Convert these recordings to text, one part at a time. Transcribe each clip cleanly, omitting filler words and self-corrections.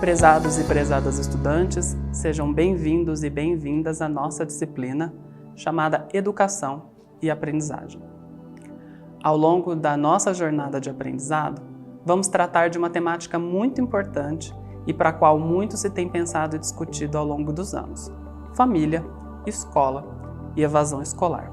Prezados e prezadas estudantes, sejam bem-vindos e bem-vindas à nossa disciplina chamada Educação e Aprendizagem. Ao longo da nossa jornada de aprendizado, vamos tratar de uma temática muito importante e para a qual muito se tem pensado e discutido ao longo dos anos: família, escola e evasão escolar.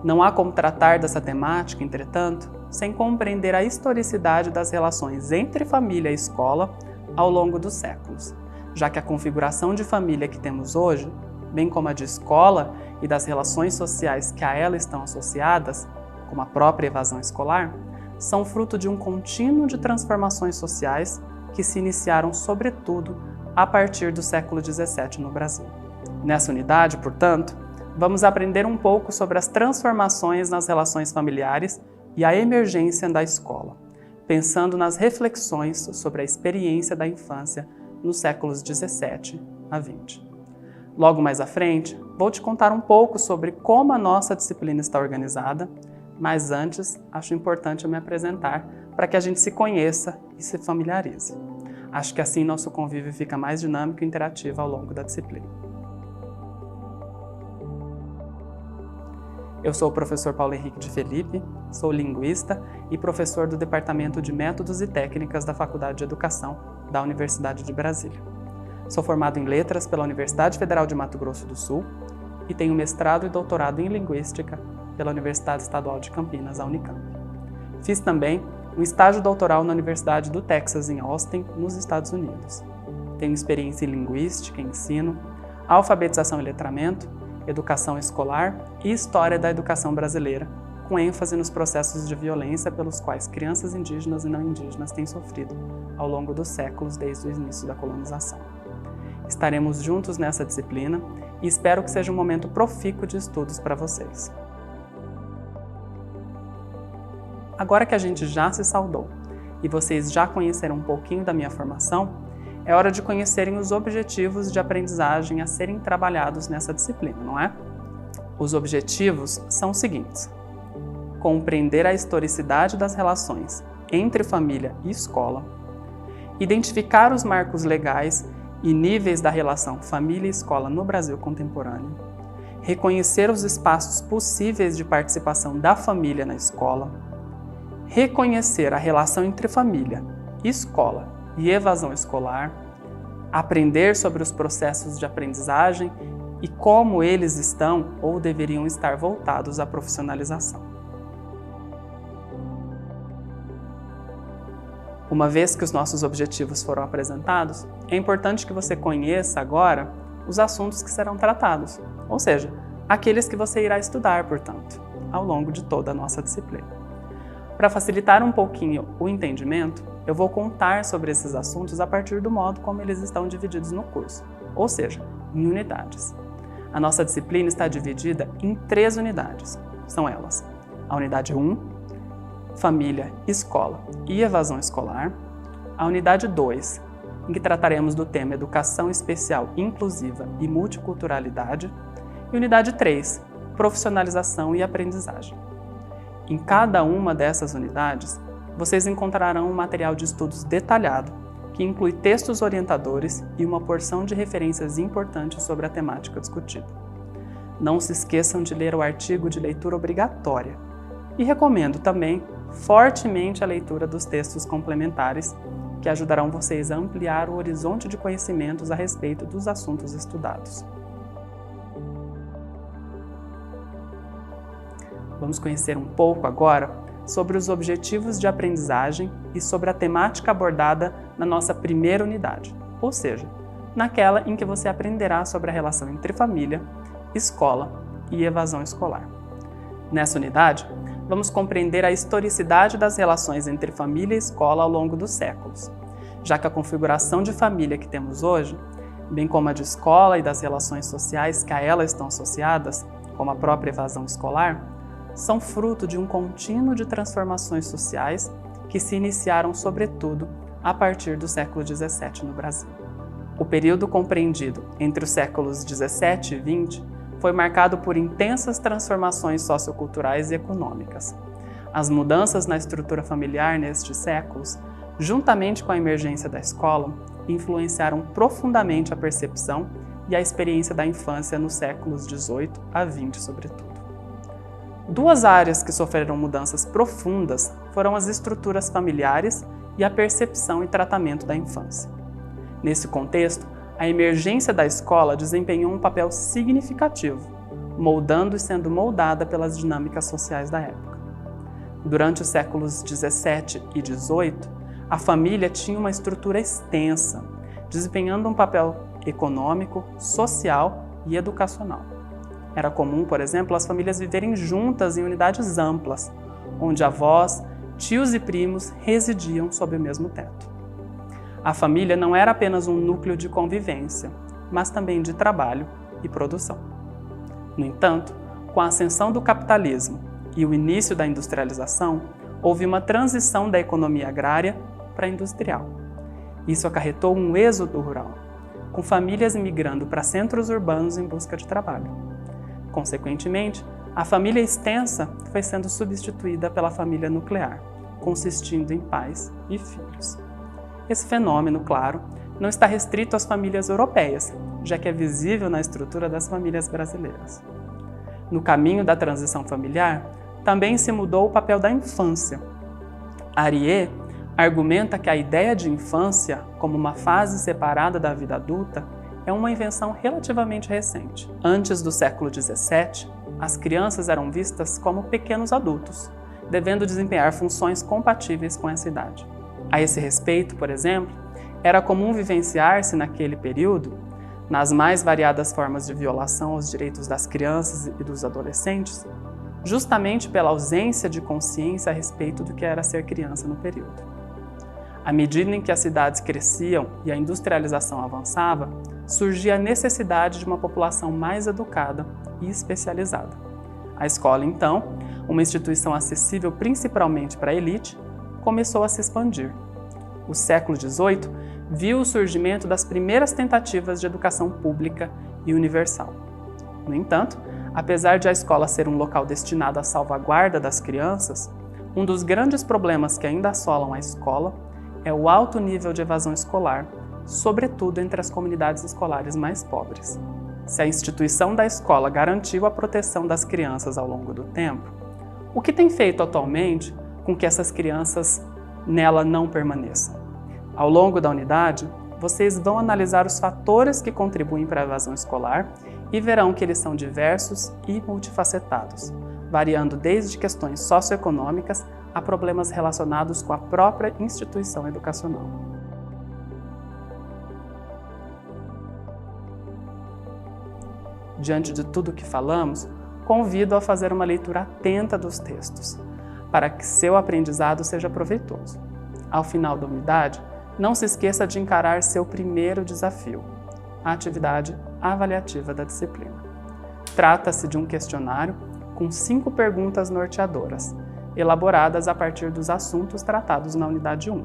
Não há como tratar dessa temática, entretanto, sem compreender a historicidade das relações entre família e escola ao longo dos séculos, já que a configuração de família que temos hoje, bem como a de escola e das relações sociais que a ela estão associadas, como a própria evasão escolar, são fruto de um contínuo de transformações sociais que se iniciaram, sobretudo, a partir do século XVII no Brasil. Nessa unidade, portanto, vamos aprender um pouco sobre as transformações nas relações familiares e a emergência da escola, pensando nas reflexões sobre a experiência da infância nos séculos 17 a 20. Logo mais à frente, vou te contar um pouco sobre como a nossa disciplina está organizada, mas antes acho importante eu me apresentar para que a gente se conheça e se familiarize. Acho que assim nosso convívio fica mais dinâmico e interativo ao longo da disciplina. Eu sou o professor Paulo Henrique de Felipe, sou linguista e professor do Departamento de Métodos e Técnicas da Faculdade de Educação da Universidade de Brasília. Sou formado em Letras pela Universidade Federal de Mato Grosso do Sul e tenho mestrado e doutorado em Linguística pela Universidade Estadual de Campinas, a Unicamp. Fiz também um estágio doutoral na Universidade do Texas, em Austin, nos Estados Unidos. Tenho experiência em Linguística, Ensino, Alfabetização e Letramento, Educação Escolar e História da Educação Brasileira, com ênfase nos processos de violência pelos quais crianças indígenas e não indígenas têm sofrido ao longo dos séculos desde o início da colonização. Estaremos juntos nessa disciplina e espero que seja um momento profícuo de estudos para vocês. Agora que a gente já se saudou e vocês já conheceram um pouquinho da minha formação, é hora de conhecerem os objetivos de aprendizagem a serem trabalhados nessa disciplina, não é? Os objetivos são os seguintes: compreender a historicidade das relações entre família e escola, identificar os marcos legais e níveis da relação família e escola no Brasil contemporâneo, reconhecer os espaços possíveis de participação da família na escola, reconhecer a relação entre família, escola e evasão escolar, aprender sobre os processos de aprendizagem e como eles estão ou deveriam estar voltados à profissionalização. Uma vez que os nossos objetivos foram apresentados, é importante que você conheça agora os assuntos que serão tratados, ou seja, aqueles que você irá estudar, portanto, ao longo de toda a nossa disciplina. Para facilitar um pouquinho o entendimento, eu vou contar sobre esses assuntos a partir do modo como eles estão divididos no curso, ou seja, em unidades. A nossa disciplina está dividida em 3 unidades. São elas: a unidade 1, família, escola e evasão escolar; a unidade 2, em que trataremos do tema educação especial inclusiva e multiculturalidade; e unidade 3, profissionalização e aprendizagem. Em cada uma dessas unidades, vocês encontrarão um material de estudos detalhado, que inclui textos orientadores e uma porção de referências importantes sobre a temática discutida. Não se esqueçam de ler o artigo de leitura obrigatória e recomendo também fortemente a leitura dos textos complementares, que ajudarão vocês a ampliar o horizonte de conhecimentos a respeito dos assuntos estudados. Vamos conhecer um pouco agora sobre os objetivos de aprendizagem e sobre a temática abordada na nossa primeira unidade, ou seja, naquela em que você aprenderá sobre a relação entre família, escola e evasão escolar. Nessa unidade, vamos compreender a historicidade das relações entre família e escola ao longo dos séculos, já que a configuração de família que temos hoje, bem como a de escola e das relações sociais que a ela estão associadas, como a própria evasão escolar, são fruto de um contínuo de transformações sociais que se iniciaram, sobretudo, a partir do século XVII no Brasil. O período compreendido entre os séculos XVII e XX foi marcado por intensas transformações socioculturais e econômicas. As mudanças na estrutura familiar nestes séculos, juntamente com a emergência da escola, influenciaram profundamente a percepção e a experiência da infância nos séculos XVIII a XX, sobretudo. Duas áreas que sofreram mudanças profundas foram as estruturas familiares e a percepção e tratamento da infância. Nesse contexto, a emergência da escola desempenhou um papel significativo, moldando e sendo moldada pelas dinâmicas sociais da época. Durante os séculos XVII e XVIII, a família tinha uma estrutura extensa, desempenhando um papel econômico, social e educacional. Era comum, por exemplo, as famílias viverem juntas em unidades amplas, onde avós, tios e primos residiam sob o mesmo teto. A família não era apenas um núcleo de convivência, mas também de trabalho e produção. No entanto, com a ascensão do capitalismo e o início da industrialização, houve uma transição da economia agrária para a industrial. Isso acarretou um êxodo rural, com famílias migrando para centros urbanos em busca de trabalho. Consequentemente, a família extensa foi sendo substituída pela família nuclear, consistindo em pais e filhos. Esse fenômeno, claro, não está restrito às famílias europeias, já que é visível na estrutura das famílias brasileiras. No caminho da transição familiar, também se mudou o papel da infância. Arié argumenta que a ideia de infância, como uma fase separada da vida adulta, é uma invenção relativamente recente. Antes do século XVII, as crianças eram vistas como pequenos adultos, devendo desempenhar funções compatíveis com essa idade. A esse respeito, por exemplo, era comum vivenciar-se naquele período, nas mais variadas formas de violação aos direitos das crianças e dos adolescentes, justamente pela ausência de consciência a respeito do que era ser criança no período. À medida em que as cidades cresciam e a industrialização avançava, surgia a necessidade de uma população mais educada e especializada. A escola, então, uma instituição acessível principalmente para a elite, começou a se expandir. O século XVIII viu o surgimento das primeiras tentativas de educação pública e universal. No entanto, apesar de a escola ser um local destinado à salvaguarda das crianças, um dos grandes problemas que ainda assolam a escola é o alto nível de evasão escolar, sobretudo entre as comunidades escolares mais pobres. Se a instituição da escola garantiu a proteção das crianças ao longo do tempo, o que tem feito atualmente com que essas crianças nela não permaneçam? Ao longo da unidade, vocês vão analisar os fatores que contribuem para a evasão escolar e verão que eles são diversos e multifacetados, variando desde questões socioeconômicas a problemas relacionados com a própria instituição educacional. Diante de tudo o que falamos, convido a fazer uma leitura atenta dos textos, para que seu aprendizado seja proveitoso. Ao final da unidade, não se esqueça de encarar seu primeiro desafio, a atividade avaliativa da disciplina. Trata-se de um questionário com 5 perguntas norteadoras, elaboradas a partir dos assuntos tratados na unidade 1.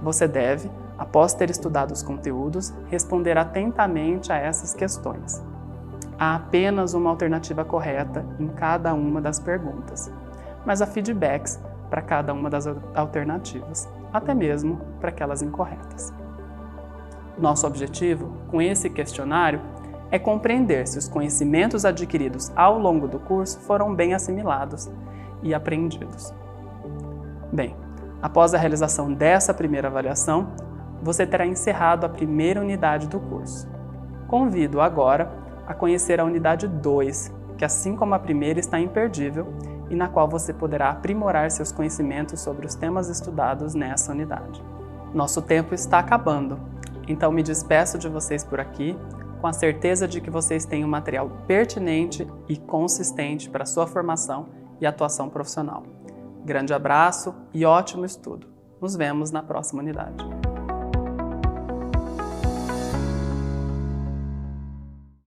Você deve, após ter estudado os conteúdos, responder atentamente a essas questões. Há apenas uma alternativa correta em cada uma das perguntas, mas há feedbacks para cada uma das alternativas, até mesmo para aquelas incorretas. Nosso objetivo com esse questionário é compreender se os conhecimentos adquiridos ao longo do curso foram bem assimilados e aprendidos. Bem, após a realização dessa primeira avaliação, você terá encerrado a primeira unidade do curso. Convido agora a conhecer a unidade 2, que assim como a primeira está imperdível e na qual você poderá aprimorar seus conhecimentos sobre os temas estudados nessa unidade. Nosso tempo está acabando, então me despeço de vocês por aqui, com a certeza de que vocês têm um material pertinente e consistente para a sua formação e atuação profissional. Grande abraço e ótimo estudo! Nos vemos na próxima unidade.